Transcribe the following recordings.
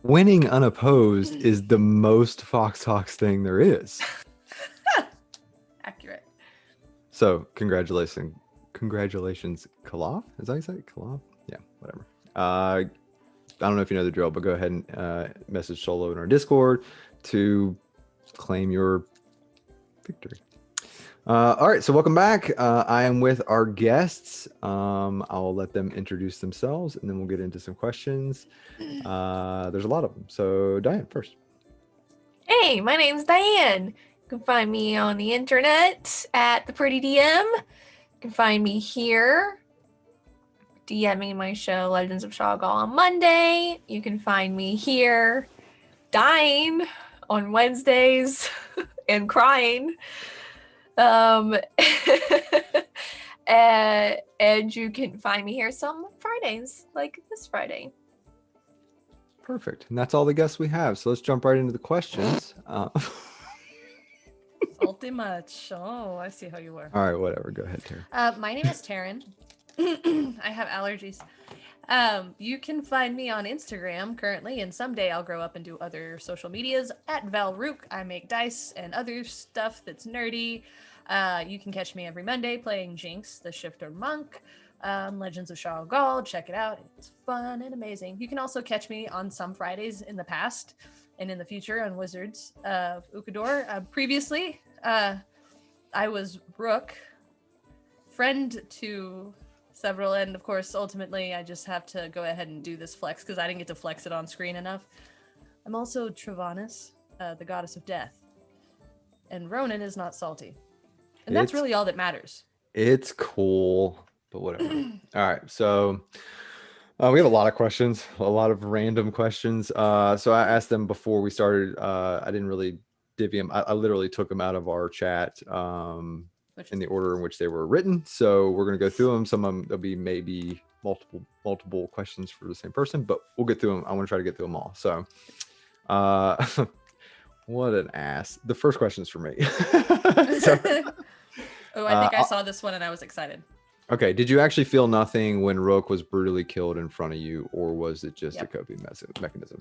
winning unopposed is the most Fox Hawks thing there is. Accurate. So congratulations, Kalov. Is that how you say it? Kalov? Yeah, whatever. I don't know if you know the drill, but go ahead and message Solo in our Discord to claim your victory. All right, so welcome back. I am with our guests. I'll let them introduce themselves, and then we'll get into some questions. There's a lot of them. So Dianne first. Hey, my name's Dianne. You can find me on the internet at the Pretty DM. You can find me here DMing my show Legends of Shoggoth on Monday. You can find me here dying on Wednesdays and crying. And you can find me here some Fridays, like this Friday. Perfect. And that's all the guests we have. So let's jump right into the questions. Salty much. Oh, I see how you were. All right, whatever. Go ahead, Taryn. My name is Taryn. I have allergies. You can find me on Instagram currently, and someday I'll grow up and do other social medias at Valrook. I make dice and other stuff that's nerdy. You can catch me every Monday playing Jinx, the Shifter Monk, Legends of Shoggoth. Check it out. It's fun and amazing. You can also catch me on some Fridays in the past and in the future on Wizards of Ukador. Previously, I was Rook, friend to several, and of course ultimately I just have to go ahead and do this flex because I didn't get to flex it on screen enough. I'm also Travanis, the goddess of death, and Ronan is not salty, and that's really all that matters. It's cool, but whatever. All right, so we have a lot of questions, a lot of random questions. So I asked them before we started. I didn't really divvy them. I literally took them out of our chat in the order in which they were written. So we're going to go through them. Some of them, there'll be maybe multiple questions for the same person, but we'll get through them. I want to try to get through them all. So what an ass. The first question is for me. Oh, I think I saw this one and I was excited. Okay, did you actually feel nothing when Rook was brutally killed in front of you, or was it just a coping mechanism?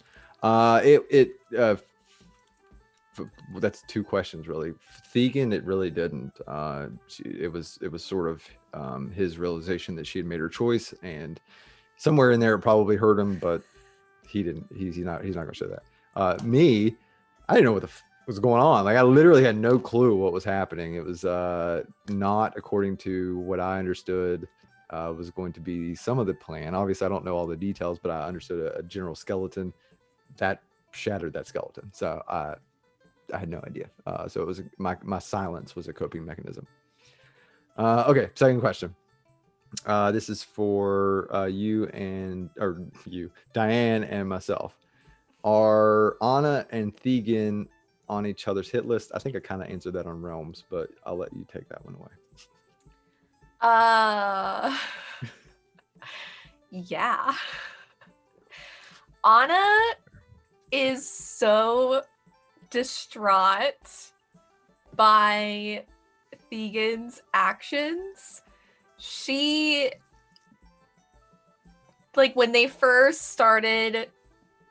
That's two questions really. Thegan, it really didn't. It was sort of his realization that she had made her choice, and somewhere in there it probably hurt him, but he didn't. He's not going to show that. Me, I didn't know what was going on. Like I literally had no clue what was happening. It was not according to what I understood was going to be some of the plan. Obviously, I don't know all the details, but I understood a general skeleton that shattered that skeleton. So I had no idea. So it was my silence was a coping mechanism. Okay, second question. This is for Dianne and myself. Are Anna and Thegan on each other's hit list? I think I kind of answered that on Realms, but I'll let you take that one away. Yeah. Anna is so distraught by Thegan's actions. She, like, when they first started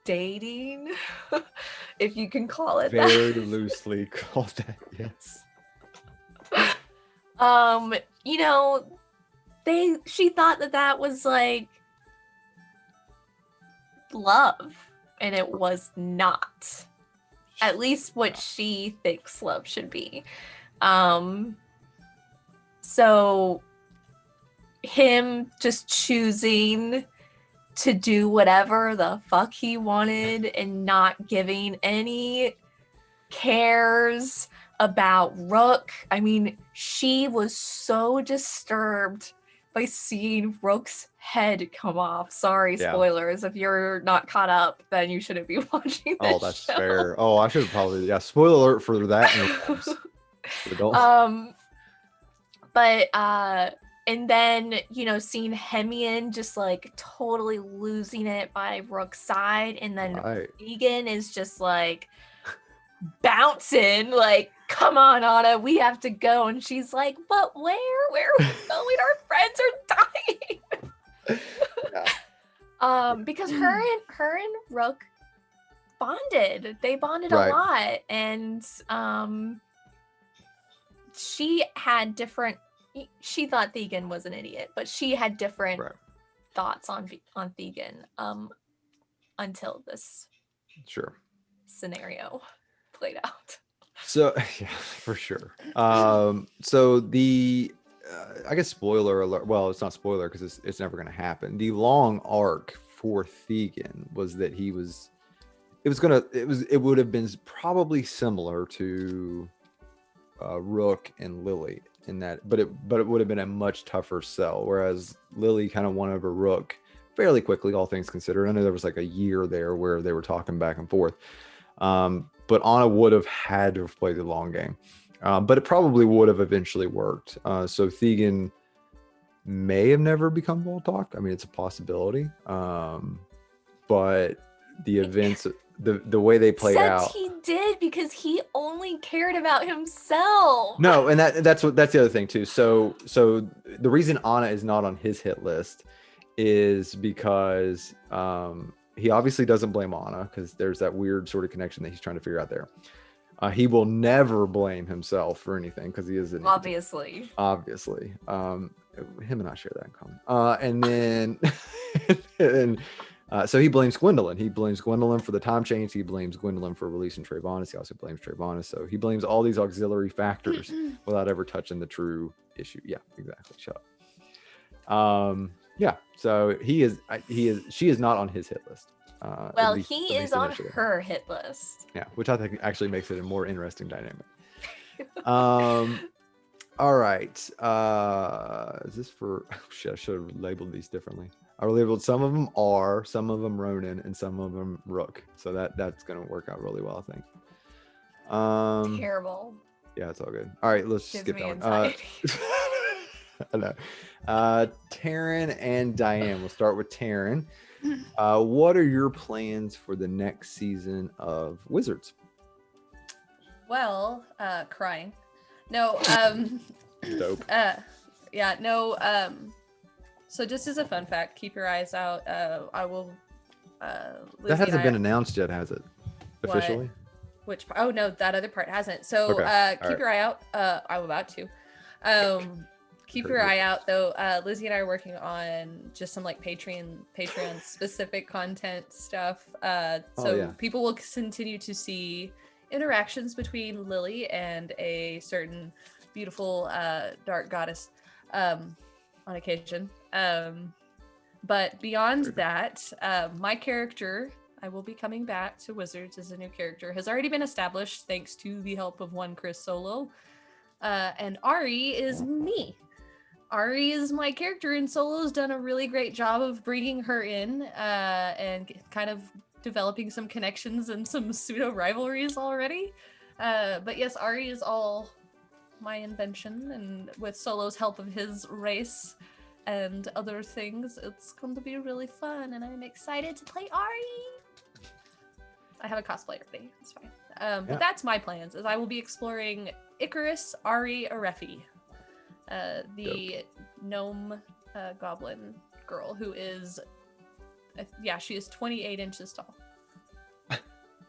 dating, if you can call it very that. Loosely called that, yes. You know, she thought that was like love, and it was not. At least what she thinks love should be. So him just choosing to do whatever the fuck he wanted and not giving any cares about Rook. I mean, she was so disturbed by seeing Rook's head come off. Sorry, spoilers. If you're not caught up, then you shouldn't be watching this that's show. Fair. Oh, I should probably, spoiler alert for that. And then, you know, seeing Hemian just like totally losing it by Rook's side, and then Thegan is just like bouncing, like, come on, Anna, we have to go. And she's like, but where are we going? Our friends are dying. Because her and Rook bonded. They bonded Right. a lot, and she had different. She thought Thegan was an idiot, but she had different Right. thoughts on Thegan until this Sure. scenario played out. So yeah, for sure. So the I guess spoiler alert. Well, it's not spoiler because it's never going to happen. The long arc for Thegan was that he was. It would have been probably similar to Rook and Lily in that, but it would have been a much tougher sell. Whereas Lily kind of won over Rook fairly quickly, all things considered. I know there was like a year there where they were talking back and forth. But Anna would have had to have played the long game. But it probably would have eventually worked. So Thegan may have never become Voltalk. I mean, it's a possibility. But the events, the way they played out. He did because he only cared about himself. No, and that's the other thing too. So the reason Anna is not on his hit list is because he obviously doesn't blame Anna because there's that weird sort of connection that he's trying to figure out there. He will never blame himself for anything because he is an obviously. Him and I share that in common. And then so he blames Gwendolyn. He blames Gwendolyn for the time change. He blames Gwendolyn for releasing Trayvon. He also blames Trayvon. So he blames all these auxiliary factors without ever touching the true issue. Yeah, exactly. Shut up. Yeah. So she is not on his hit list. Well, he is on her hit list. Yeah, which I think actually makes it a more interesting dynamic. All right. Is this for? Oh, shit, I should have labeled these differently. I labeled some of them R, some of them Ronan, and some of them Rook. So that's gonna work out really well, I think. Terrible. Yeah, it's all good. All right, let's just get going. I know. Taryn and Dianne. We'll start with Taryn. What are your plans for the next season of Wizards? Well, crying. No, Dope. Yeah, no, so just as a fun fact, keep your eyes out. I will That hasn't been announced yet, has it? Officially? Which oh no, that other part hasn't. So Okay. keep your eye out. I'm about to. Keep your eye out though. Lizzie and I are working on just some like Patreon specific content stuff. People will continue to see interactions between Lily and a certain beautiful dark goddess on occasion. But beyond that, my character, I will be coming back to Wizards as a new character, has already been established thanks to the help of one Chris Solo. And Ari is me. Ari is my character, and Solo's done a really great job of bringing her in and kind of developing some connections and some pseudo rivalries already. But yes, Ari is all my invention, and with Solo's help of his race and other things, it's going to be really fun, and I'm excited to play Ari. I have a cosplay already. It's fine. But that's my plans, is I will be exploring Icarus, Ari, Arefi, the gnome goblin girl who is, she is 28 inches tall.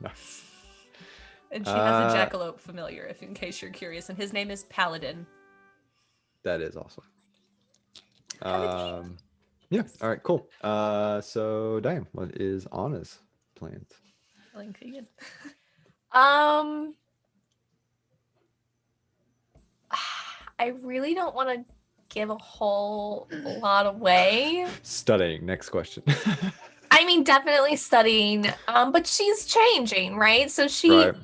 Nice. And she has a jackalope familiar, if in case you're curious, and his name is Paladin. That is awesome. Yeah. All right. Cool. So Diane, what is Anna's plans? I really don't want to give a whole lot away. Studying. Next question. I mean, definitely studying. But she's changing, right? So she. Right.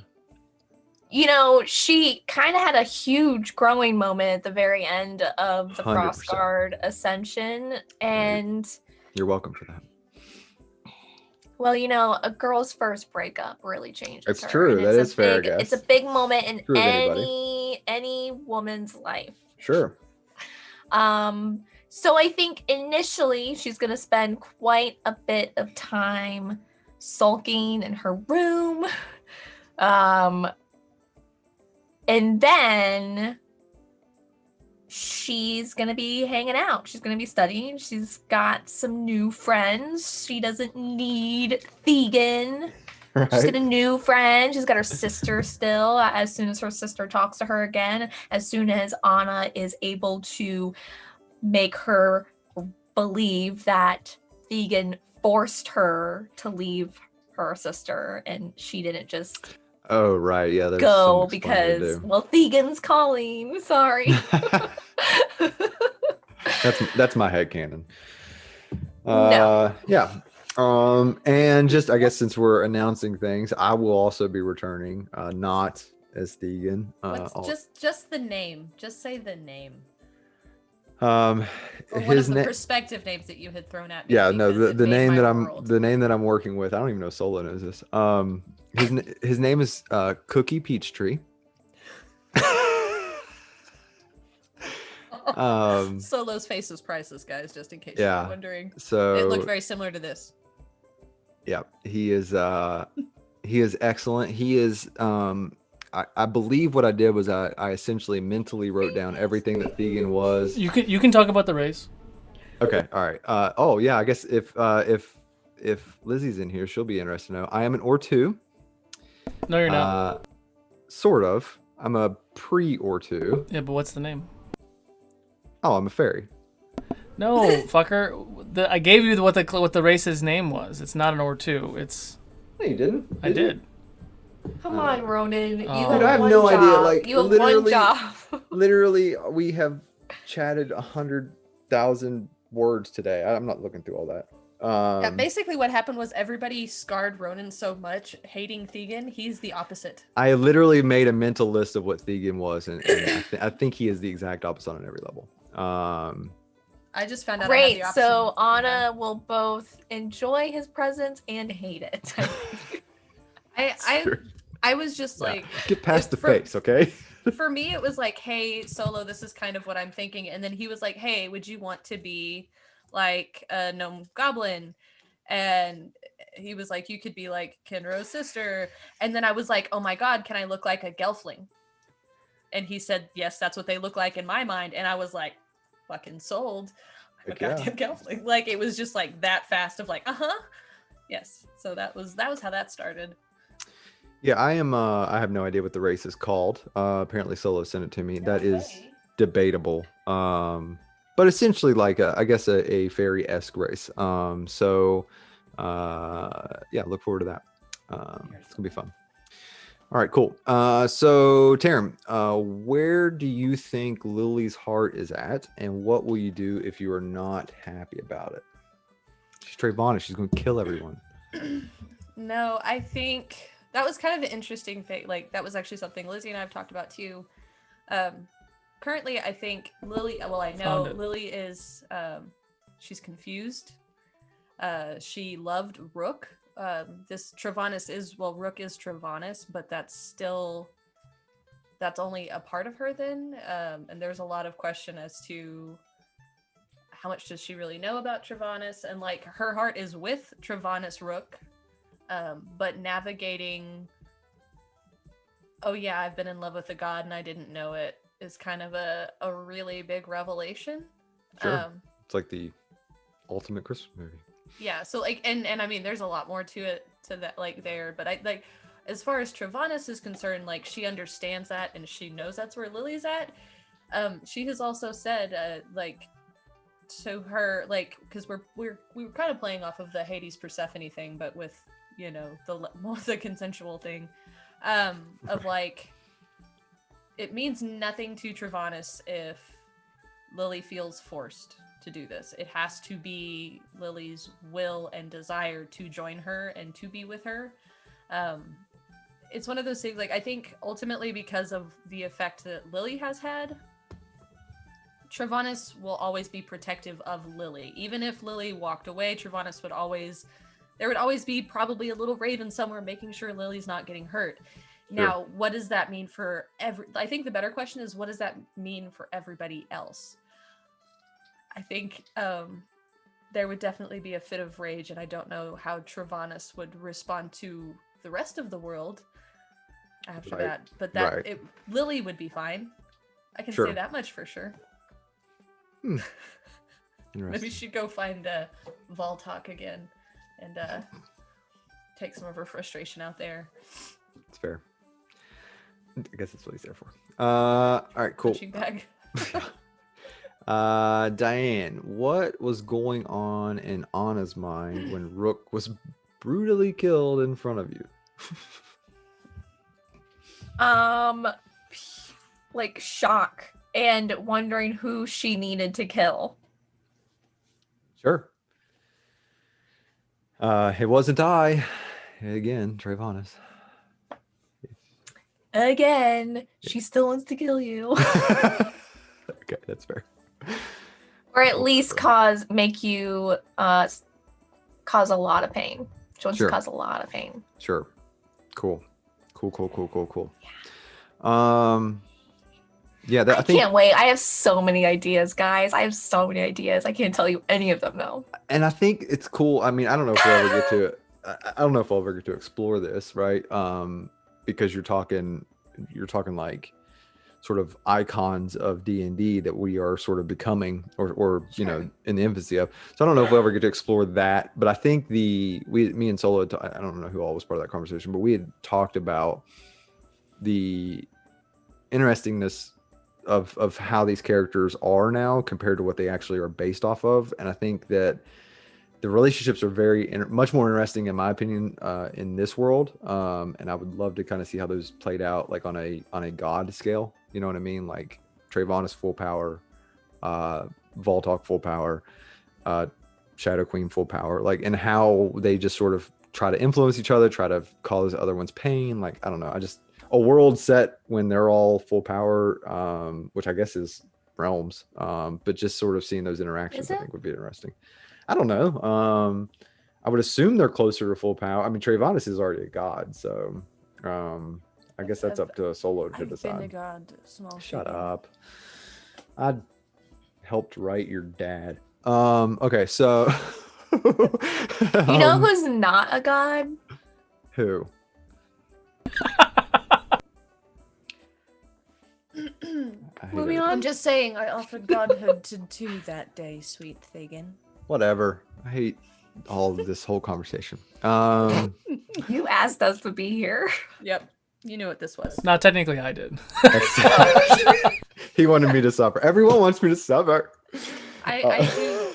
She kind of had a huge growing moment at the very end of the 100%. Frostguard Ascension. And you're welcome for that. Well, a girl's first breakup really changes It's her. true. And that is fair, I guess. It's a big moment in True any woman's life. Sure. So I think initially she's going to spend quite a bit of time sulking in her room. And then she's going to be hanging out. She's going to be studying. She's got some new friends. She doesn't need Thegan She's got a Right. new friend. She's got her sister still. As soon as her sister talks to her again, as soon as Anna is able to make her believe that Thegan forced her to leave her sister and she didn't just Oh, right. Yeah, there's some go explaining because, to well, Thegan's calling. Sorry. do. That's my headcanon. No. Yeah. And just I guess since we're announcing things, I will also be returning, not as Thegan. What's just the name? Just say the name. Um, Or one of his the name. prospective names that you had thrown at me. Yeah, no, because it the made name my that I'm world. the name that I'm working with. I don't even know if Solo knows this. His name is Cookie Peachtree. Solo's face is priceless, guys, just in case Yeah. you're wondering. So It looked very similar to this. yeah, he is excellent. He is I believe what I did was I essentially mentally wrote down everything that Thegan was. You can talk about the race. Okay, all right. Oh yeah, I guess if Lizzie's in here, she'll be interested to know. I am an Or2. No, you're not. Sort of. I'm a pre-Or2. Yeah, but what's the name? Oh, I'm a fairy. No, fucker. I gave you what the race's name was. It's not an Or2. It's. No, you didn't. I did. Come on, Ronan. You Oh. have Dude, I have one no job. idea, like, you have one literally- job. Literally, we have chatted 100,000 words today. I'm not looking through all that. Yeah, basically what happened was everybody scarred Ronan so much, hating Thegan, he's the opposite. I literally made a mental list of what Thegan was, and I think he is the exact opposite on every level. I just found out Great. I had the So option. Anna will both enjoy his presence and hate it. I was just Yeah. like, Get past the for- face, okay? for me, it was like, hey, Solo, this is kind of what I'm thinking. And then he was like, hey, would you want to be like a gnome goblin? And he was like, you could be like Kenro's sister. And then I was like, oh my God, can I look like a gelfling? And he said, yes, that's what they look like in my mind. And I was like, fucking sold. I'm a Heck yeah. goddamn gelfling. Like, it was just like that fast of like, yes. So that was how that started. Yeah, I am. I have no idea what the race is called. Apparently, Solo sent it to me. That is debatable. But essentially, like I guess a fairy-esque race. So yeah, look forward to that. It's gonna be fun. All right, cool. So Taryn, where do you think Lily's heart is at, and what will you do if you are not happy about it? She's Trayvon. She's gonna kill everyone. No, I think that was kind of an interesting thing. Like, that was actually something Lizzie and I have talked about too. Currently, I think Lily, well, I know Found it. Lily is, she's confused. She loved Rook. This Travanis is, well, Rook is Travanis, but that's only a part of her then. And there's a lot of question as to how much does she really know about Travanis, and like her heart is with Travanis Rook. But navigating, oh yeah, I've been in love with a god and I didn't know it, is kind of a really big revelation. Sure. It's like the ultimate Christmas movie. Yeah, so like, and I mean, there's a lot more to that, like, there, but I like, as far as Travanis is concerned, like, she understands that and she knows that's where Lily's at. She has also said, like, to her, like, because we were kind of playing off of the Hades Persephone thing, but with, you know, the consensual thing, of like, it means nothing to Travanis if Lily feels forced to do this. It has to be Lily's will and desire to join her and to be with her. It's one of those things, like, I think ultimately because of the effect that Lily has had, Travanis will always be protective of Lily. Even if Lily walked away, Travanis there would always be probably a little raven somewhere making sure Lily's not getting hurt. Sure. Now, what does that mean for I think the better question is, what does that mean for everybody else? I think there would definitely be a fit of rage, and I don't know how Travanis would respond to the rest of the world after Right. that. But Right. Lily would be fine. I can Sure. say that much for sure. Maybe Interesting. she'd go find Voltok again and take some of her frustration out there. It's fair. I guess that's what he's there for. All right, cool. Punching bag. Dianne, what was going on in Anna's mind when Rook was brutally killed in front of you? Like shock and wondering who she needed to kill. Sure. It wasn't I. Again, Trayvonis. Again, she still wants to kill you. Okay, that's fair. Or at least make you cause a lot of pain. She wants Sure. to cause a lot of pain. Sure. Cool. Yeah, I can't wait. I have so many ideas, guys. I have so many ideas. I can't tell you any of them though. And I think it's cool. I mean, I don't know if we'll ever get to I don't know if I'll ever get to explore this, right? Because you're talking like sort of icons of D&D that we are sort of becoming or you know, in the infancy of. So I don't know if we'll ever get to explore that, but I think me and Solo, I don't know who all was part of that conversation, but we had talked about the interestingness of how these characters are now compared to what they actually are based off of. And I think that the relationships are much more interesting, in my opinion, in this world. And I would love to kind of see how those played out, like on a god scale. You know what I mean? Like Trayvonis full power, Voltalk full power, Shadow Queen full power, like, and how they just sort of try to influence each other, try to cause other one's pain. Like, I don't know. A world set when they're all full power, which I guess is realms. But just sort of seeing those interactions, I think would be interesting. I don't know. I would assume they're closer to full power. I mean, Trayvonis is already a god, so I guess that's up to a Solo to decide. I've been a god, small. Shut up. I helped write your dad. Okay, so You know who's not a god? Who? Moving on. I'm just saying, I offered godhood to do that day, sweet Thagan. Whatever. I hate all of this whole conversation. You asked us to be here. Yep. You knew what this was. Not technically, I did. He wanted me to suffer. Everyone wants me to suffer. I do.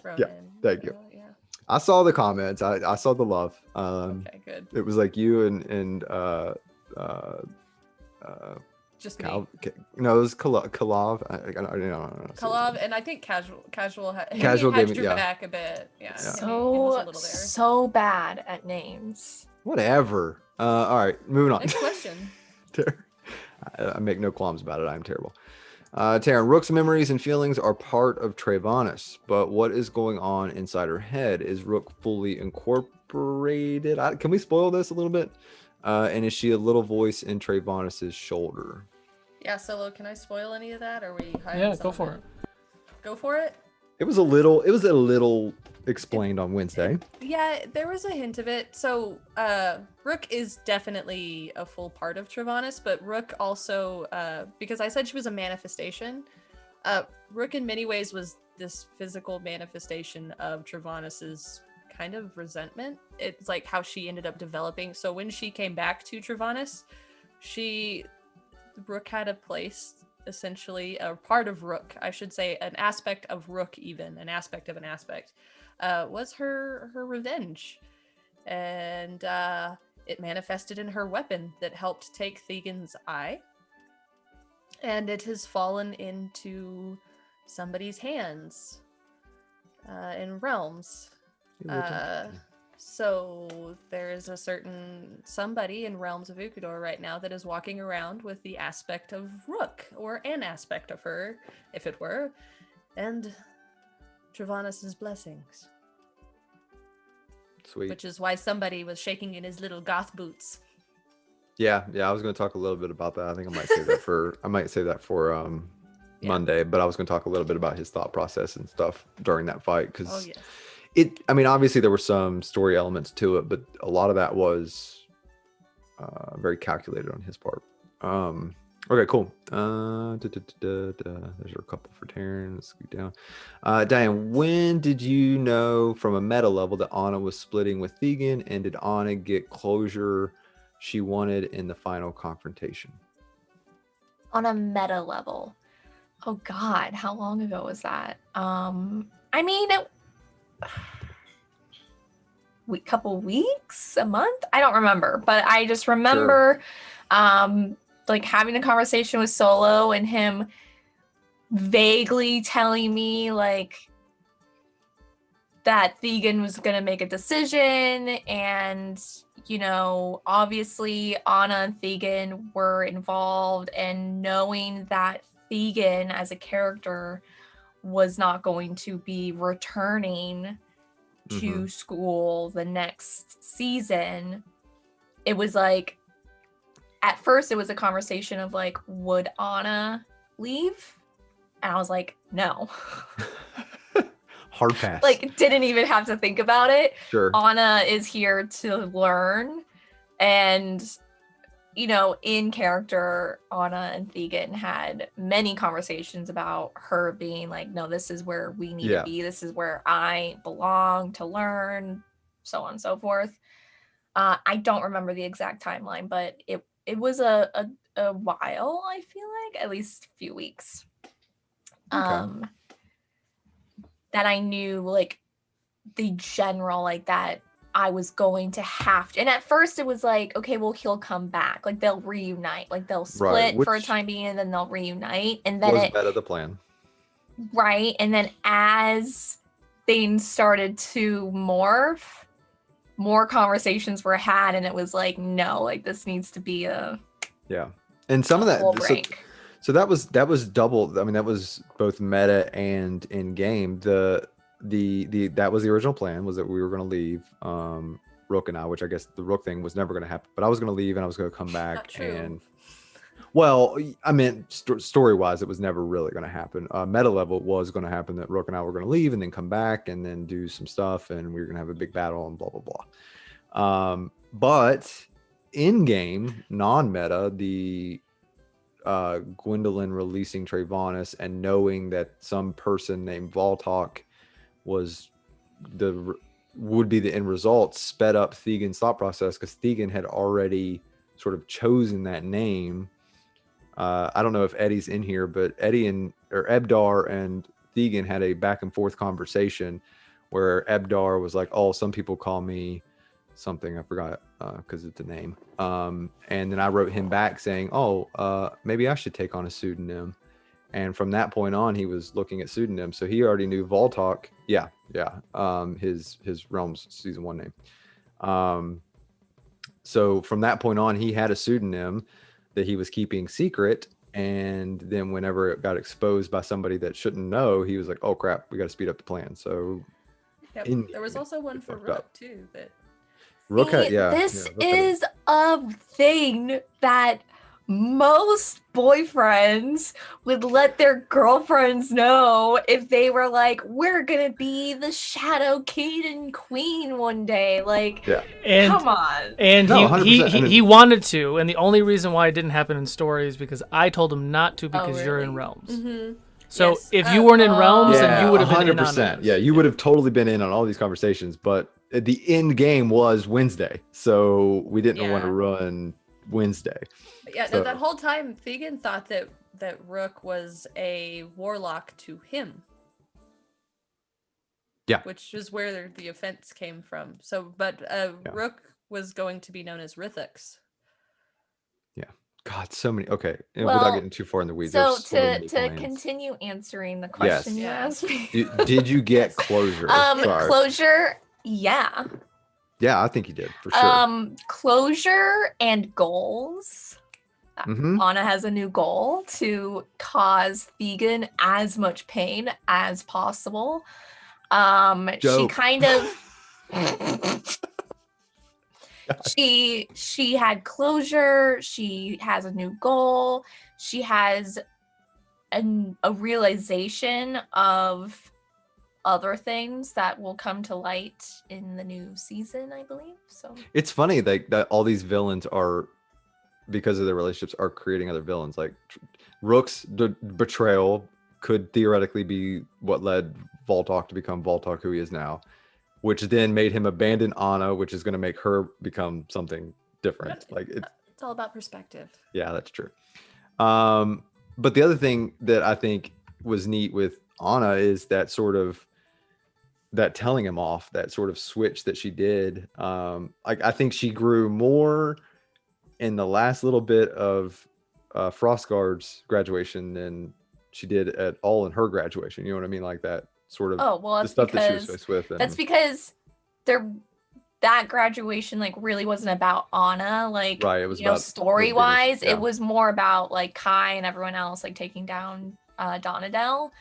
Throw Yeah, in, thank you. Yeah. I saw the comments. I saw the love. Okay, good. It was like you and Just me. No, it was Kalav. I don't know. Kalav, and I think casual Casual had gave me- drew yeah. back a bit. Yeah. So bad at names. Whatever. All right, moving on. Next question. I make no qualms about it. I'm terrible. Taryn, Rook's memories and feelings are part of Trayvonis, but what is going on inside her head? Is Rook fully incorporated? Can we spoil this a little bit? And is she a little voice in Trayvonis's shoulder? Yeah, Solo, can I spoil any of that? Or are we hiding Yeah, some go of for it. Go for it? It was a little explained on Wednesday. Yeah, there was a hint of it. So Rook is definitely a full part of Trayvonis, but Rook also, because I said she was a manifestation, Rook in many ways was this physical manifestation of Trayvonis's kind of resentment. It's like how she ended up developing. So when she came back to Trayvonis, Rook had a place, essentially a part of Rook, I should say, an aspect of Rook, even an aspect of an aspect, was her revenge, and it manifested in her weapon that helped take Thegan's eye, and it has fallen into somebody's hands in realms. So there's a certain somebody in realms of Ukador right now that is walking around with the aspect of Rook, or an aspect of her, if it were, and Trayvonis's blessings. Sweet. Which is why somebody was shaking in his little goth boots. Yeah. I was going to talk a little bit about that. I think I might save that for Monday, but I was going to talk a little bit about his thought process and stuff during that fight, because I mean, obviously there were some story elements to it, but a lot of that was very calculated on his part. Okay, cool. There's a couple for Taryn. Let's scoot down. Diane, when did you know from a meta level that Anna was splitting with Thegan, and did Anna get closure she wanted in the final confrontation? On a meta level. Oh God, how long ago was that? I mean, couple weeks, a month. I don't remember, but I just remember, like having a conversation with Solo and him vaguely telling me like that Thegan was gonna make a decision, and obviously Anna and Thegan were involved, and knowing that Thegan as a character was not going to be returning to school the next season, it was like, at first it was a conversation of like, would Anna leave? And I was like, no. Hard pass. Like, didn't even have to think about it. Sure. Anna is here to learn, and in character, Anna and Thegan had many conversations about her being like, no, this is where we need to be. This is where I belong to learn, so on and so forth. I don't remember the exact timeline, but it was a while, I feel like, at least a few weeks. Okay. That I knew like the general, like that I was going to have to. And at first it was like, okay, well, he'll come back. Like they'll reunite. Like they'll split for a time being, and then they'll reunite. And then was better the plan. Right. And then as things started to morph, more conversations were had, and it was like, no, like this needs to be a And some of that break. So that was double. I mean, that was both meta and in game. The that was the original plan, was that we were going to leave Rook and I, which I guess the Rook thing was never going to happen, but I was going to leave and I was going to come back. Not true. And well, I meant story wise, it was never really going to happen. Meta level was going to happen, that Rook and I were going to leave and then come back and then do some stuff, and we were going to have a big battle and blah blah blah. But in game, non meta, the Gwendolyn releasing Trayvonis and knowing that some person named Voltok would be the end result, sped up Thegan's thought process, because Thegan had already sort of chosen that name. I don't know if Eddie's in here, but Ebdar and Thegan had a back and forth conversation where Ebdar was like, oh, some people call me something, I forgot, because it's a name. And then I wrote him back saying, maybe I should take on a pseudonym. And from that point on, he was looking at pseudonyms. So he already knew Voltok. His Realms season 1 name. So from that point on, he had a pseudonym that he was keeping secret. And then whenever it got exposed by somebody that shouldn't know, he was like, oh crap, we got to speed up the plan. So there was also one for Rook too, but Rook, this is a thing that most boyfriends would let their girlfriends know if they were like, we're gonna be the Shadow King and Queen one day. Like, come on. And he wanted to, and the only reason why it didn't happen in story is because I told him not to, because you're in Realms. Mm-hmm. So if you weren't in Realms, then you would have been in on 100%. it. Yeah, you would have totally been in on all these conversations, but the end game was Wednesday, so we didn't want to run Wednesday. No, that whole time Thegan thought that Rook was a warlock to him. Yeah. Which is where the offense came from. So, but Rook was going to be known as Rithix. Yeah. God, so many. Okay. Without getting too far in the weeds. So to continue answering the question you asked me. Did you get closure? Closure, yeah. Yeah, I think you did, for sure. Closure and goals. Anna has a new goal to cause Thegan as much pain as possible. She kind of she had closure. She has a new goal. She has a realization of other things that will come to light in the new season, I believe. So it's funny that all these villains are because of their relationships, are creating other villains. Like Rook's betrayal could theoretically be what led Voltok to become Voltok who he is now, which then made him abandon Anna, which is going to make her become something different. Like it's all about perspective. Yeah, that's true. But the other thing that I think was neat with Anna is that sort of that telling him off, that sort of switch that she did. I think she grew more in the last little bit of Frostguard's graduation than she did at all in her graduation. You know what I mean? Like that sort of That's the stuff that she was because faced with. And, that's because that graduation like really wasn't about Anna, like right, it was you know, about story wise, yeah. it was more about like Kai and everyone else like taking down Donadel.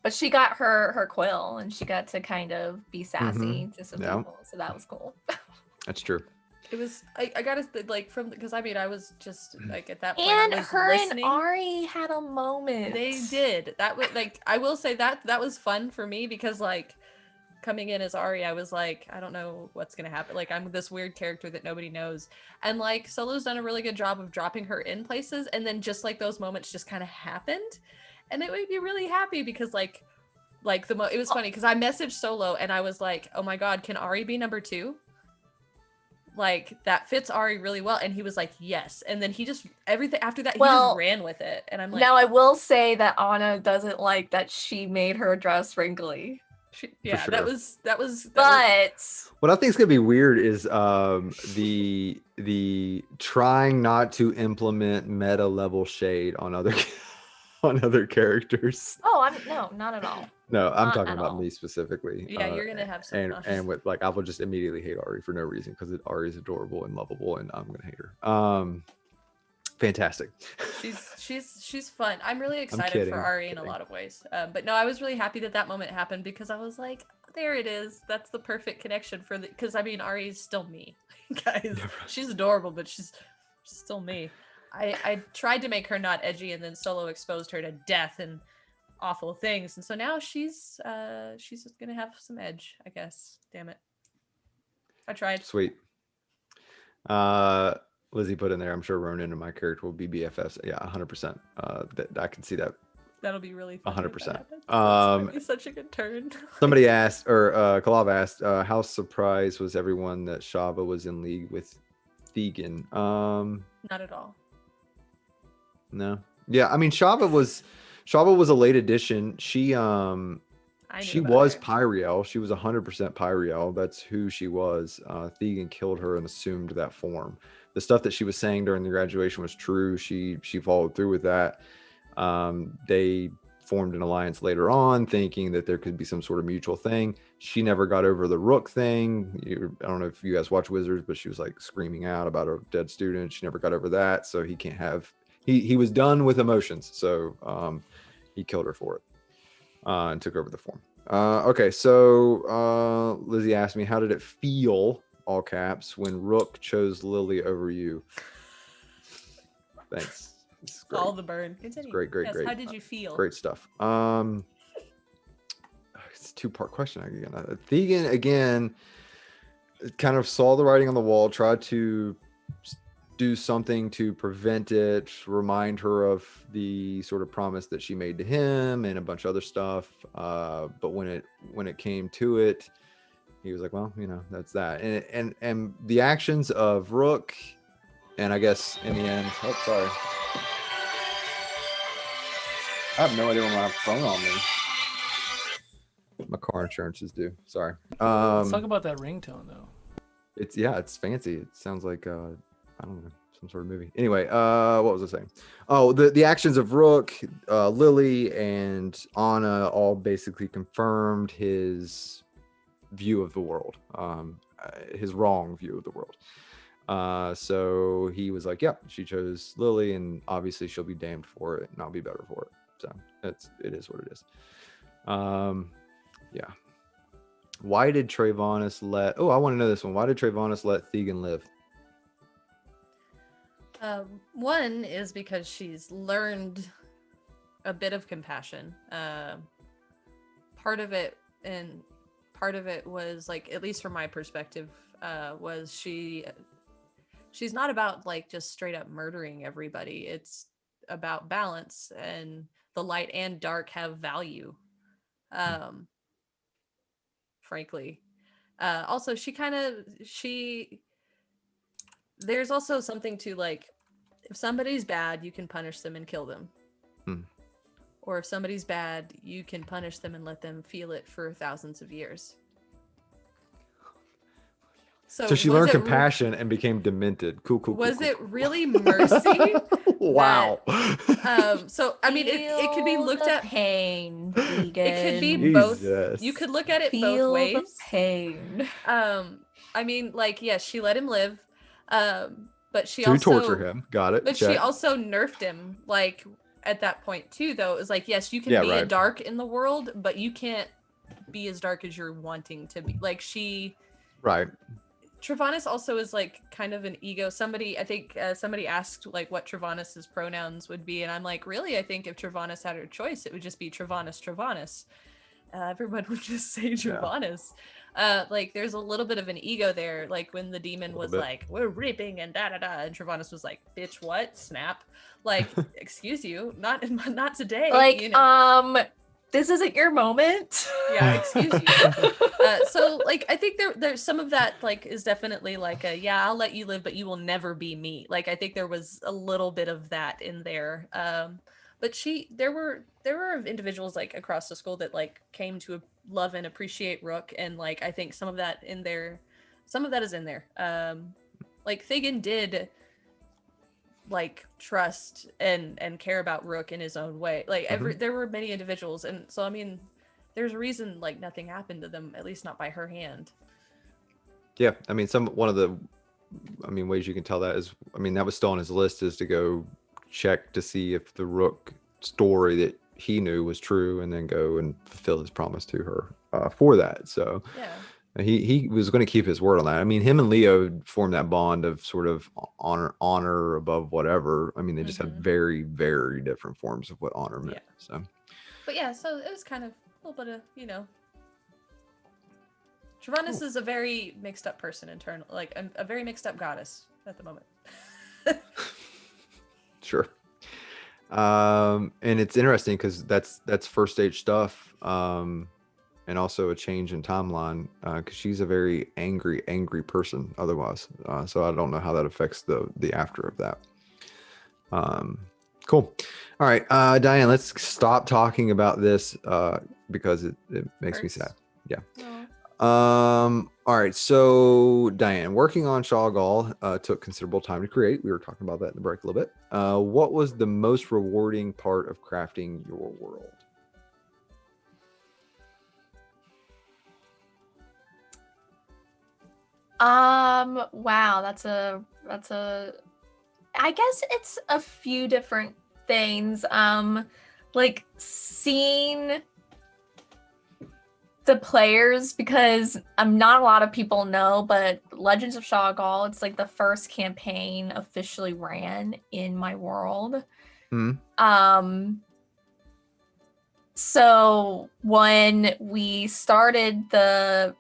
But she got her quill and she got to kind of be sassy to some people, so that was cool. That's true. It was I gotta like from because I mean I was just like at that point And I was her listening. and Ari had a moment. They did. That was like I will say that was fun for me because like coming in as Ari, I was like, I don't know what's gonna happen. Like I'm this weird character that nobody knows. And like Solo's done a really good job of dropping her in places, and then just like those moments just kind of happened. And it made me really happy because like it was funny because I messaged Solo and I was like, oh my god, can Ari be number 2? Like that fits Ari really well, and he was like yes, and then he just everything after that he just ran with it, and I'm like, now I will say that Anna doesn't like that she made her dress wrinkly. Yeah, sure. that was what I think is gonna be weird is the trying not to implement meta level shade on other on other characters. Oh, no, not at all. No, I'm Not talking at about all. me specifically. Yeah, you're gonna have some and with like I will just immediately hate Ari for no reason because Ari is adorable and lovable, and I'm gonna hate her. Fantastic. She's fun. I'm really excited for Ari in a lot of ways. But no, I was really happy that moment happened because I was like, there it is. That's the perfect connection for the because I mean Ari is still me, guys. She's adorable, but she's still me. I tried to make her not edgy, and then Solo exposed her to death and awful things, and so now she's gonna have some edge, I guess. Damn it, I tried. Sweet. Lizzie put in there, I'm sure Ronan and my character will be BFFs. Yeah, 100%. I can see that. That'll be really fun. 100%. That'd be such a good turn. Somebody asked, or Kalav asked, how surprised was everyone that Shava was in league with Thegan? Not at all. No. Yeah, I mean Shava was a late addition. She was Pyriel. She was 100% Pyriel. That's who she was. Thegan killed her and assumed that form. The stuff that she was saying during the graduation was true. She followed through with that. They formed an alliance later on, thinking that there could be some sort of mutual thing. She never got over the Rook thing. I don't know if you guys watch Wizards, but she was like screaming out about a dead student. She never got over that, so he can't have. He was done with emotions, so he killed her for it and took over the form. Okay, so Lizzie asked me, how did it feel, all caps, when Rook chose Lily over you? Thanks. All the burn. Continue. Great. How did you feel? Great stuff. It's a 2-part question again. Thegan again kind of saw the writing on the wall, tried to do something to prevent it, remind her of the sort of promise that she made to him and a bunch of other stuff. But when it came to it, he was like, well, that's that. And the actions of Rook, and I guess in the end, oh, sorry. I have no idea when I have a phone on me. My car insurance is due. Sorry. Let's talk about that ringtone though. It's fancy. It sounds like I don't know, some sort of movie. Anyway, what was I saying? Oh, the actions of Rook, Lily, and Anna all basically confirmed his view of the world, his wrong view of the world. So he was like, "Yep, she chose Lily, and obviously she'll be damned for it, and I'll be better for it." So it is what it is. Yeah. Why did Trayvonis let? Oh, I want to know this one. Why did Trayvonis let Thegan live? One is because she's learned a bit of compassion. Part of part of it was like, at least from my perspective, was she's not about like just straight up murdering everybody. It's about balance, and the light and dark have value. Frankly. Also, there's also something to like, if somebody's bad, you can punish them and kill them. Or if somebody's bad, you can punish them and let them feel it for thousands of years. So she learned compassion and became demented. Cool. Was it really mercy? Wow. So I mean, it could be looked at pain. It could be Jesus. both. You could look at it Feel both ways. the pain. I mean, like, yes, she let him live, but she To also torture him. Got it. But Check. she also nerfed him. Like at that point too, though, it was like, yes, you can be dark in the world, but you can't be as dark as you're wanting to be. Like Right. Travanis also is like kind of an ego. Somebody asked like what Travanis's pronouns would be, and I'm like, really? I think if Travanis had her choice, it would just be Travanis. Everyone would just say Travanis. Like there's a little bit of an ego there. Like when the demon was like, "We're reaping," and da da da, and Travanis was like, "Bitch, what? Snap!" Like, excuse you, not today. Like, this isn't your moment. Yeah, excuse you. So like I think there's some of that like is definitely like I'll let you live, but you will never be me. Like I think there was a little bit of that in there. But there were individuals like across the school that like came to love and appreciate Rook, and like I think some of that is in there. Like Thagan did like trust and care about Rook in his own way. Like there were many individuals, and so I mean there's a reason like nothing happened to them, at least not by her hand. Yeah, I mean one of the ways you can tell that is, I mean, that was still on his list, is to go check to see if the Rook story that he knew was true, and then go and fulfill his promise to her for that. So yeah. He was going to keep his word on that. I mean, him and Leo formed that bond of sort of honor above whatever. I mean, they just had very, very different forms of what honor meant. Yeah. So, but yeah, so it was kind of a little bit of, Travanis is a very mixed up person like a very mixed up goddess at the moment. Sure. And it's interesting because that's first stage stuff. And also a change in timeline, because she's a very angry person otherwise. So I don't know how that affects the after of that. Cool. All right, Diane, let's stop talking about this because it makes me sad. Yeah. All right. So Diane, working on Shawgal took considerable time to create. We were talking about that in the break a little bit. What was the most rewarding part of crafting your world? Wow, that's a I guess it's a few different things. Like seeing the players, because not a lot of people know, but Legends of Shawgal, it's like the first campaign officially ran in my world. So when we started the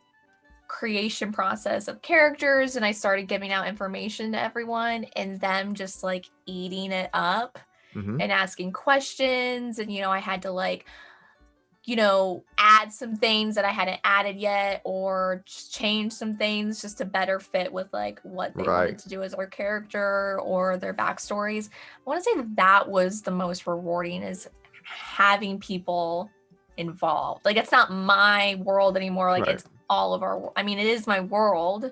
creation process of characters and I started giving out information to everyone, and them just like eating it up and asking questions, and I had to like add some things that I hadn't added yet, or just change some things just to better fit with like what they wanted to do as their character or their backstories. I want to say that was the most rewarding, is having people involved. Like it's not my world anymore, like it's all of our, I mean, it is my world,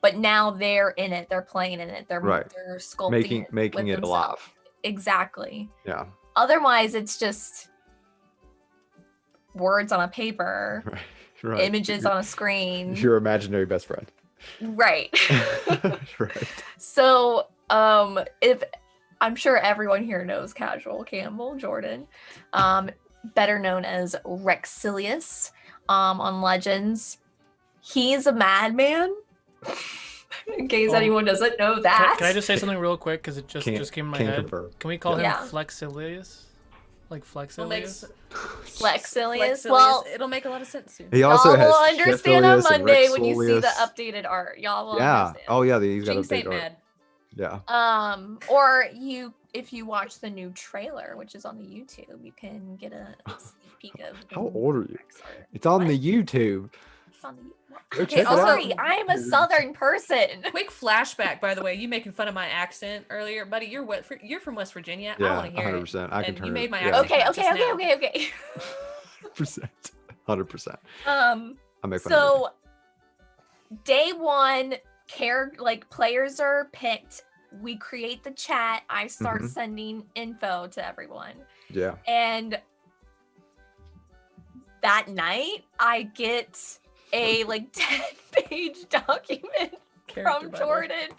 but now they're in it, they're playing in it, they're sculpting making it alive. Exactly. Yeah. Otherwise it's just words on a paper, images on a screen. Your imaginary best friend. Right. Right. So if I'm sure everyone here knows Casual Campbell Jordan, better known as Rexilius on Legends. He's a madman. In case anyone doesn't know that. Can I just say something real quick, because it just came in my head? Confirm. Can we call him Flexilius? Like It'll make Flexilius? Flexilius. Well, it'll make a lot of sense soon. He also y'all has will understand on Shefilius and Monday when you see the Rexilius. updated art. Y'all will Yeah. understand. Oh yeah, he's got a Jinx big ain't art. mad. Yeah. Or if you watch the new trailer, which is on the YouTube, you can get a sneak peek of. the How new old are you? Rex art. It's on What? the YouTube. It's on the Go Okay, check it out. sorry, I am a Southern person. Quick flashback, by the way. You making fun of my accent earlier, buddy? You're from West Virginia. I Yeah, want to hear 100%. it. I can And turn you it. made my Yeah. accent. Okay, not just now. okay. 100%. I make fun of So day one, players are picked. We create the chat. I start Mhm. sending info to everyone. it. Yeah. And that night I get a 10-page document Character from Bible. Jordan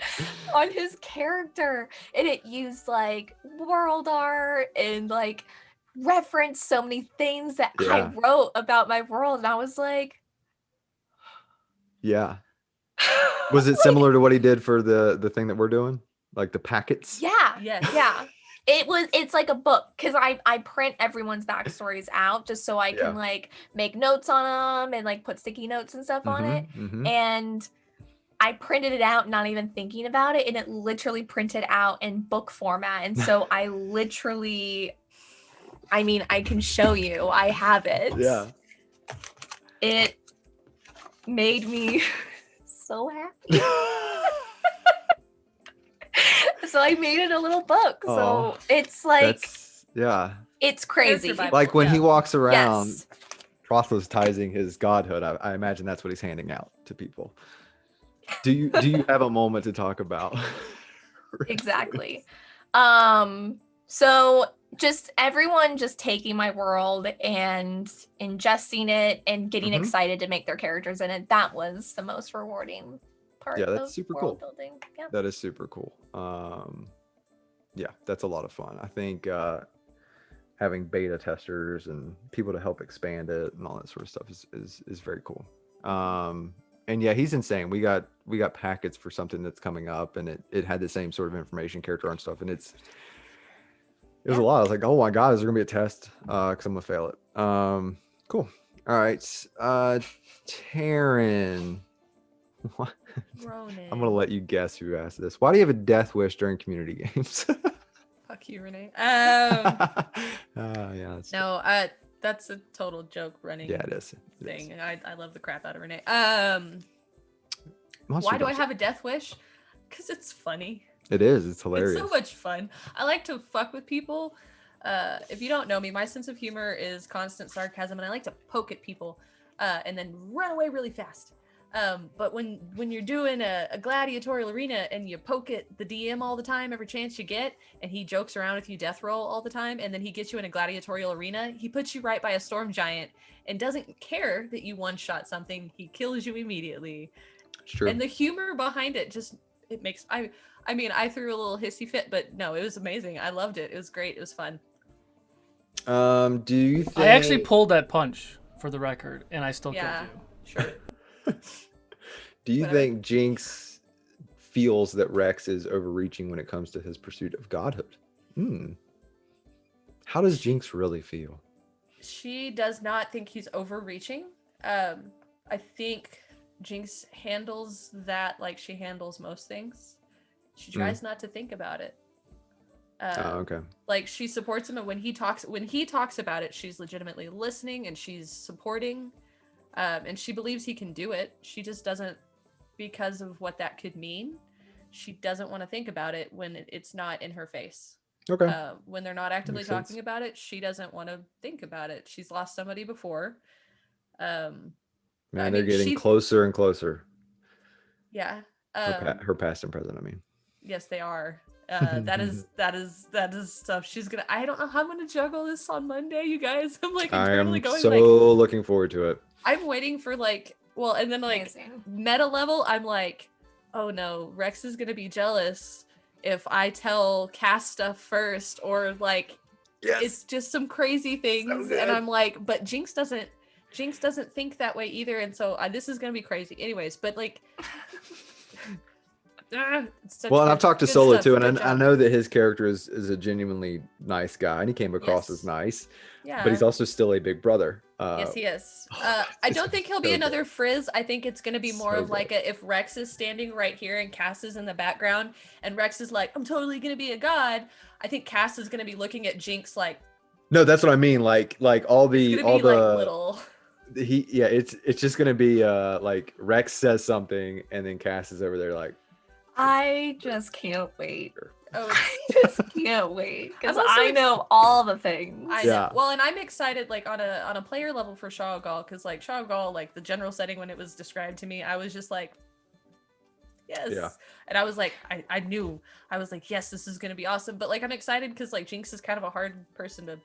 on his character. And it used world art and referenced so many things that I Yeah. wrote about my world. And I was like, Yeah. Was it similar to what he did for the thing that we're doing? Like the packets? yeah. Yes. Yeah. It's like a book because I print everyone's backstories out just so I can make notes on them and put sticky notes and stuff on it. Mhm. And I printed it out not even thinking about it, and it literally printed out in book format. And so I can show you. I have it. Yeah. It made me so happy. So I made it a little book. Oh, So it's That's yeah. it's crazy. Character Bible. Like when he Yeah. walks around Yes. proselytizing his godhood, I imagine that's what he's handing out to people. Do you have a moment to talk about? Exactly. So just everyone just taking my world and ingesting it and getting Mhm. excited to make their characters in it. That was the most rewarding part. Yeah, that's of super world cool. building. Yeah. That is super cool. Yeah, that's a lot of fun. I think having beta testers and people to help expand it and all that sort of stuff is very cool. And yeah, he's insane. We got packets for something that's coming up, and it had the same sort of information, character art and stuff, and it was a lot. I was like, oh my god, is there gonna be a test? Because I'm gonna fail it. Cool. All right, Taryn. What? Ronan. I'm gonna let you guess who asked this. Why do you have a death wish during community games? Fuck you, Renee. Yeah. No, that's a total joke running Yeah, it is. It thing. is. I love the crap out of Renee. Monster Why do I Jumps. have a death wish? Because it's funny. It is. It's hilarious. It's so much fun. I like to fuck with people. If you don't know me, my sense of humor is constant sarcasm, and I like to poke at people and then run away really fast. But when you're doing a gladiatorial arena and you poke at the DM all the time, every chance you get, and he jokes around with you death roll all the time, and then he gets you in a gladiatorial arena, he puts you right by a storm giant and doesn't care that you one-shot something. He kills you immediately. It's true. And the humor behind it it makes I threw a little hissy fit, but no, it was amazing. I loved it. It was great. It was fun. Do you think I actually pulled that punch for the record, and I still killed you. Sure. Do you Whatever. think Jinx feels that Rex is overreaching when it comes to his pursuit of godhood? How does Jinx really feel? She does not think he's overreaching. I think Jinx handles that like she handles most things. She tries not to think about it. Okay. Like she supports him, and when he talks about it, she's legitimately listening and she's supporting. And she believes he can do it. She just doesn't, because of what that could mean. She doesn't want to think about it when it's not in her face. Okay. When they're not actively Makes sense. talking about it, she doesn't want to think about it. She's lost somebody before. Man, I they're mean, getting closer and closer. Yeah. Her past and present, I mean. Yes, they are. That is stuff she's gonna. I don't know how I'm gonna juggle this on Monday, you guys. I'm like I internally am going so like looking forward to it. I'm waiting for and then Amazing. meta level, I'm like, oh no, Rex is gonna be jealous if I tell Cass stuff first, or it's just some crazy things, good. and I'm like, but Jinx doesn't think that way either, and so this is gonna be crazy, anyways. But it's such Well, and I've good- talked to good Solo stuff. too, Good and I job. know that his character is a genuinely nice guy, and he came across Yes. as nice, Yeah. but he's also still a big brother. Yes, he is. oh, I this don't is think he'll be so another good. Frizz. I think it's gonna be more So of like a, if Rex is standing right here and Cass is in the background, and Rex is like, "I'm totally gonna be a god." I think Cass is gonna be looking at Jinx like No, that's what I mean. Like all it's the gonna all be like the little. it's just gonna be like Rex says something, and then Cass is over there like, I just can't wait. Oh, I just can't wait because I'm also I know all the things. I know. Yeah. Well, and I'm excited like on a player level for Shawgal, because like Shawgal, like the general setting when it was described to me, I was just like, yes. Yeah. And I was like, I knew. I was like, yes, this is gonna be awesome. But like I'm excited because like Jinx is kind of a hard person to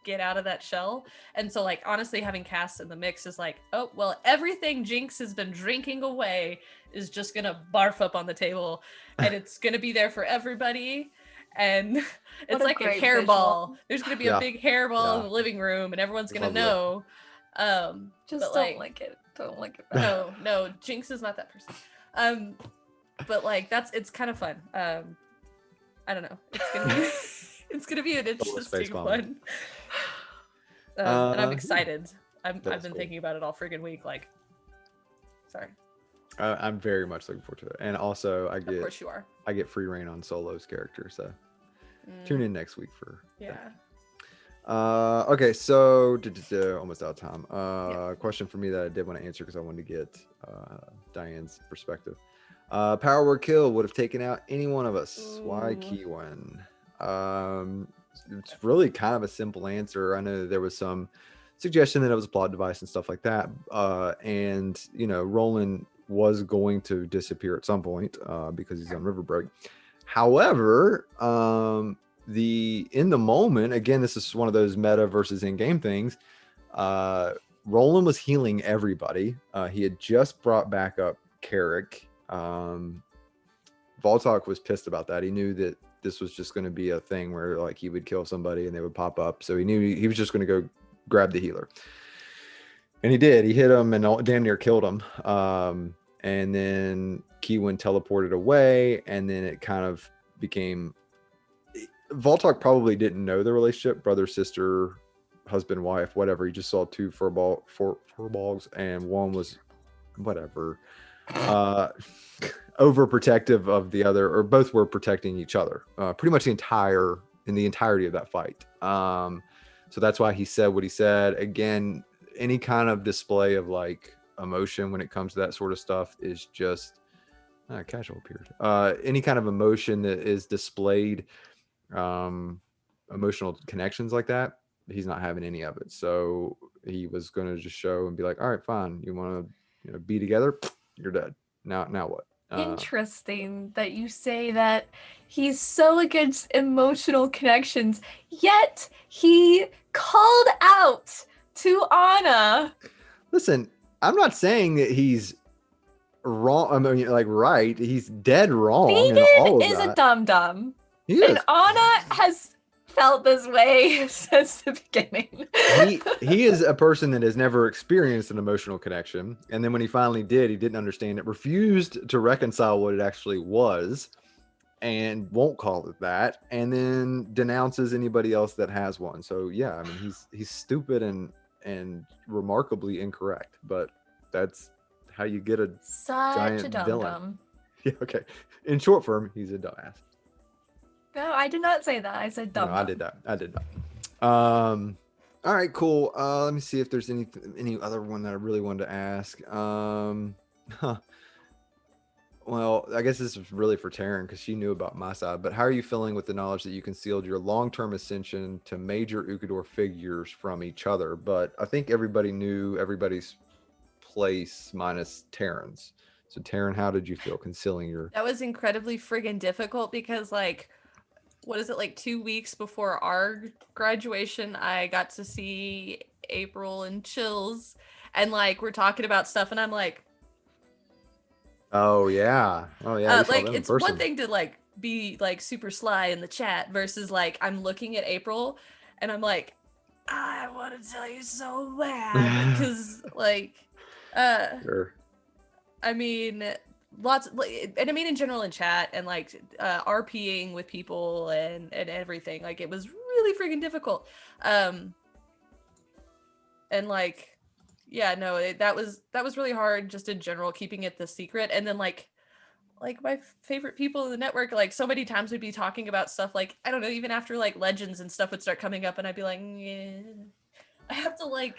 get out of that shell. And so like honestly having Cass in the mix is like, oh well, everything Jinx has been drinking away is just gonna barf up on the table and it's gonna be there for everybody. And it's a like a great hairball. visual. There's gonna be Yeah. a big hairball in Yeah. the living room and everyone's gonna Lovely. know. Just but don't like it. Don't like it. no, Jinx is not that person. But like it's kind of fun. I don't know. It's gonna be it's gonna be an interesting facepalm. one. And I'm Yeah. excited. I've That's been cool. thinking about it all friggin' week. Like, sorry. I'm very much looking forward to it, and also Of course you are. I get free reign on Solo's character, so Mm, tune in next week for Yeah. that. Okay, so almost out of time. Yeah. Question for me that I did want to answer because I wanted to get Diane's perspective. Power word kill would have taken out any one of us. Why Ooh. Kiwan? It's really kind of a simple answer. I know that there was some suggestion that it was a plot device and stuff like that. And Roland was going to disappear at some point because he's on river break. However, in the moment, again, this is one of those meta versus in-game things. Roland was healing everybody. He had just brought back up Carrick. Voltok was pissed about that. He knew that this was just going to be a thing where like he would kill somebody and they would pop up. So he knew he was just going to go grab the healer. And he did. He hit him and damn near killed him. And then Kiwan teleported away, and then it kind of became. Voltok probably didn't know the relationship, brother, sister, husband, wife, whatever. He just saw two furbolgs, and one was whatever, overprotective of the other, or both were protecting each other. Pretty much the entirety of that fight. So that's why he said what he said. Again, any kind of display of like emotion when it comes to that sort of stuff is just casual period. Any kind of emotion that is displayed, emotional connections like that, he's not having any of it. So he was going to just show and be like, all right, fine, you want to be together, you're dead. Now what? Interesting that you say that he's so against emotional connections, yet he called out to Anna. Listen, I'm not saying that he's wrong. I mean, like, right. He's dead wrong. in all Steven of is that. a dum-dum. He is. And Anna has felt this way since the beginning. He is a person that has never experienced an emotional connection. And then when he finally did, he didn't understand it, refused to reconcile what it actually was, and won't call it that, and then denounces anybody else that has one. So yeah, I mean, he's stupid and remarkably incorrect, but that's how you get a Such giant a villain. dum-dum. yeah, okay. In short form, he's a dumbass. No, I did not say that. I said No, dum-dum. I did that. All right, cool. Let me see if there's any other one that I really wanted to ask. Well, I guess this is really for Taryn because she knew about my side. But how are you feeling with the knowledge that you concealed your long-term ascension to major Ukador figures from each other? But I think everybody knew everybody's place minus Taryn's. So Taryn, how did you feel concealing your? That was incredibly friggin' difficult because like, what is it, like 2 weeks before our graduation, I got to see April and Chills, and like we're talking about stuff, and I'm like, Oh yeah, we saw like them in it's one person. thing to like be like super sly in the chat versus like I'm looking at April and I'm like, I want to tell you so bad because like Sure. I mean, lots, and I mean in general in chat and like RPing with people and everything. Like it was really freaking difficult. And like, yeah, no, that was really hard just in general, keeping it the secret. And then like my favorite people in the network, like so many times we'd be talking about stuff like, I don't know, even after like legends and stuff would start coming up and I'd be like, yeah, I have to like,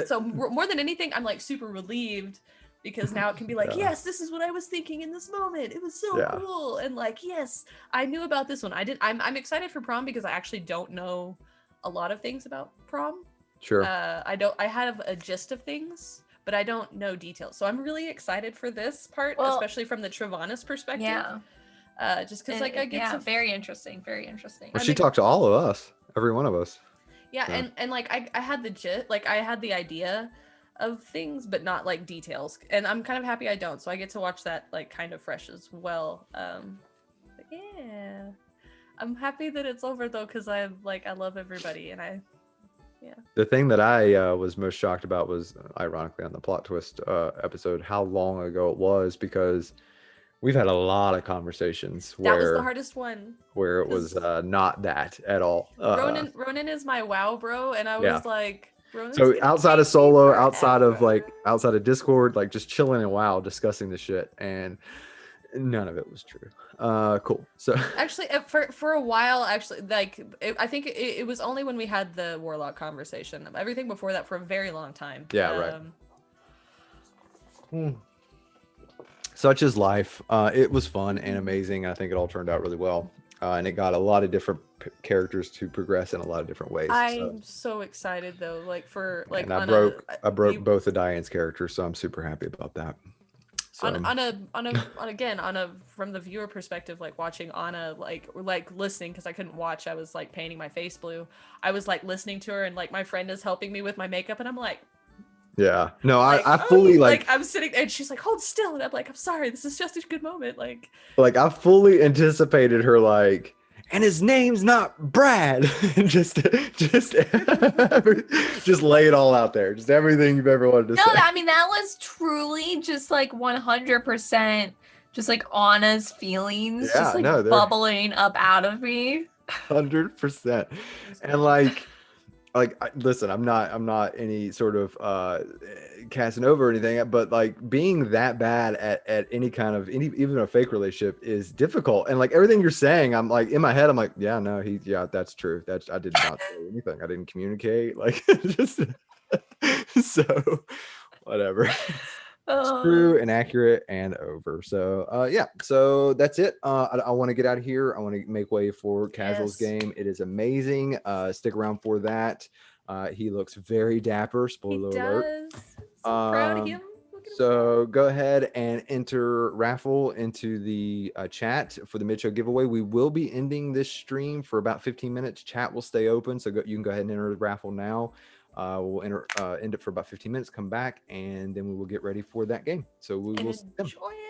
so more than anything, I'm like super relieved because now it can be like, yes, this is what I was thinking in this moment. It was so cool. And like, yes, I knew about this one. I'm excited for prom because I actually don't know a lot of things about prom. Sure. I have a gist of things, but I don't know details. So I'm really excited for this part, especially from the Travanis perspective. Yeah. Just because like I get to very interesting. Well, she talked to all of us, every one of us. Yeah, and like I had the gist, like I had the idea of things, but not like details. And I'm kind of happy I don't. So I get to watch that like kind of fresh as well. But yeah, I'm happy that it's over though, because I love everybody and The thing that I was most shocked about was, ironically, on the plot twist episode, how long ago it was, because we've had a lot of conversations where that was the hardest one, where it was not that at all. Ronan is my WoW bro, and I was like, so outside of solo, outside of Discord, like just chilling and WoW, discussing the shit, and none of it was true. Cool. So actually, for a while, actually, like I think it was only when we had the Warlock conversation. Everything before that, for a very long time. Yeah, right. Such is life. It was fun and amazing. I think it all turned out really well, and it got a lot of different characters to progress in a lot of different ways. I'm so excited though, like for like. And I broke both of Diane's characters, so I'm super happy about that. So. From the viewer perspective, like watching Anna, like listening, because I couldn't watch. I was like painting my face blue. I was like listening to her, and like my friend is helping me with my makeup, and I'm like. Yeah, no, I fully like I'm sitting and she's like, hold still, and I'm like, I'm sorry, this is just a good moment, like I fully anticipated her like, and his name's not Brad. just lay it all out there, just everything you've ever wanted to say. No, I mean that was truly just like 100% just like Anna's feelings, just like bubbling up out of me. 100%, and like listen, I'm not any sort of Casanova or anything, but like being that bad at any kind of even a fake relationship is difficult. And like everything you're saying, I'm like in my head, I'm like, yeah, no, that's true. I did not say anything. I didn't communicate. Like just so whatever. It's true and accurate and over. So so that's it. I want to get out of here. I want to make way for Casual's game. It is amazing. Stick around for that. He looks very dapper. Spoiler alert. So proud of him. So go ahead and enter raffle into the chat for the mid-show giveaway. We will be ending this stream for about 15 minutes. Chat will stay open, so you can go ahead and enter the raffle now. We'll end it for about 15 minutes, come back, and then we will get ready for that game. So we will enjoy it.